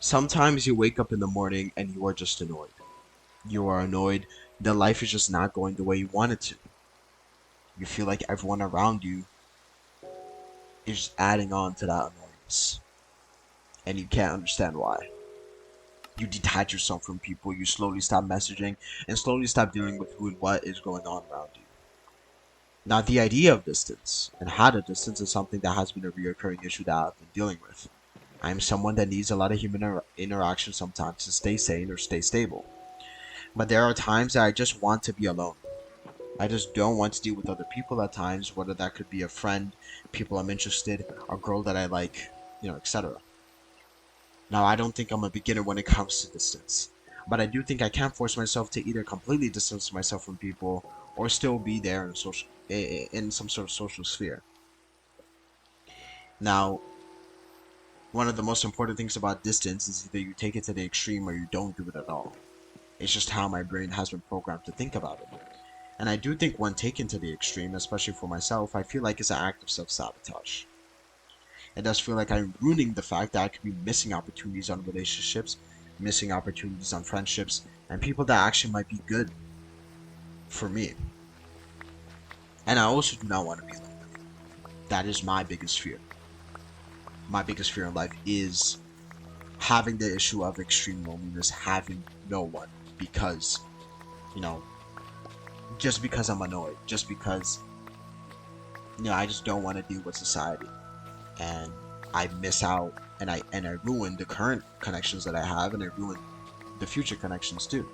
Sometimes you wake up in the morning and you are just annoyed. You are annoyed that life is just not going the way you want it to. You feel like everyone around you is adding on to that annoyance, and you can't understand why. You detach yourself from people, you slowly stop messaging, and slowly stop dealing with who and what is going on around you. Now, the idea of distance and how to distance is something that has been a reoccurring issue that I've been dealing with. I am someone that needs a lot of human interaction sometimes to stay sane or stay stable. But there are times that I just want to be alone. I just don't want to deal with other people at times, whether that could be a friend, people I'm interested, a girl that I like, etc. Now, I don't think I'm a beginner when it comes to distance, but I do think I can force myself to either completely distance myself from people or still be there in in some sort of social sphere. Now, one of the most important things about distance is either you take it to the extreme or you don't do it at all. It's just how my brain has been programmed to think about it. And I do think when taken to the extreme, especially for myself, I feel like it's an act of self-sabotage. It does feel like I'm ruining the fact that I could be missing opportunities on relationships, missing opportunities on friendships, and people that actually might be good for me. And I also do not want to be lonely. That is my biggest fear. My biggest fear in life is having the issue of extreme loneliness, having no one because, you know, just because I'm annoyed, just because, I just don't want to deal with society. And I miss out and I ruin the current connections that I have and I ruin the future connections too.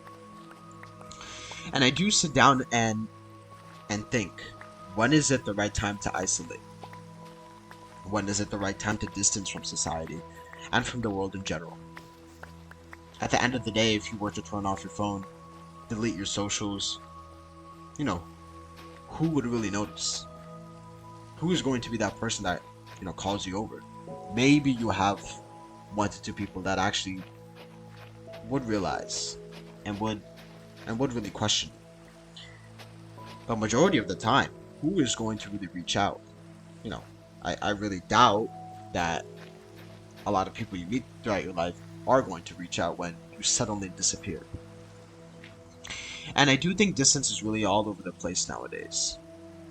And I do sit down and think, when is it the right time to isolate? When is it the right time to distance from society and from the world in general? At the end of the day, if you were to turn off your phone, delete your socials, you know, who would really notice? Who is going to be that person that, calls you over? Maybe you have one to two people that actually would realize and would really question you. But majority of the time, who is going to really reach out? You know, I really doubt that a lot of people you meet throughout your life are going to reach out when you suddenly disappear. And I do think distance is really all over the place nowadays.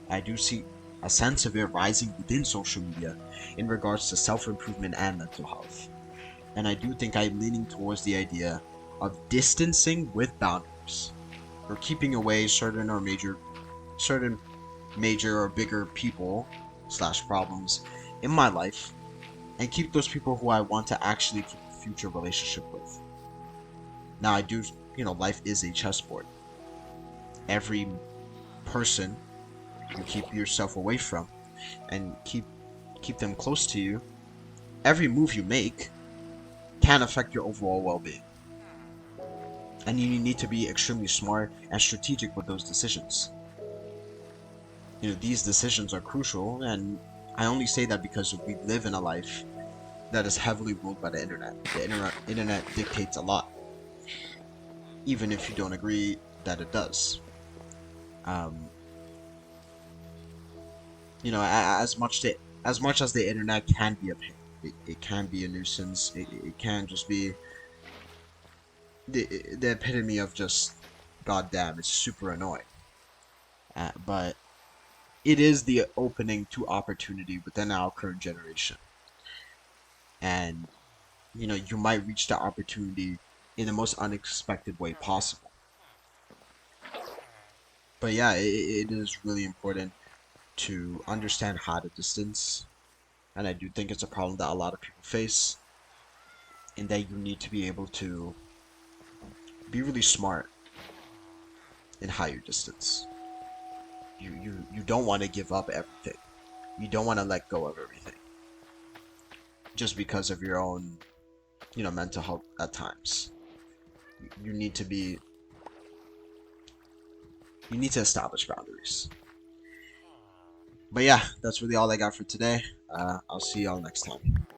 I do see a sense of it rising within social media in regards to self-improvement and mental health. And I do think I'm leaning towards the idea of distancing with boundaries, or keeping away certain major or bigger people slash problems in my life, and keep those people who I want to actually keep a future relationship with. Now I do, life is a chessboard. Every person you keep yourself away from and keep them close to you, every move you make can affect your overall well-being. And you need to be extremely smart and strategic with those decisions. These decisions are crucial, and I only say that because we live in a life that is heavily ruled by the internet. The internet dictates a lot, even if you don't agree that it does. Um, as much as the internet can be a pain, it can be a nuisance. It can just be the epitome of just goddamn. It's super annoying. But it is the opening to opportunity within our current generation, and you might reach the opportunity in the most unexpected way possible. But yeah, it is really important to understand how to distance, and I do think it's a problem that a lot of people face, in that you need to be able to be really smart in how you distance. You don't want to give up everything. You don't want to let go of everything just because of your own, mental health at times. You need to be you need to establish boundaries. But yeah, that's really all I got for today. I'll see y'all next time.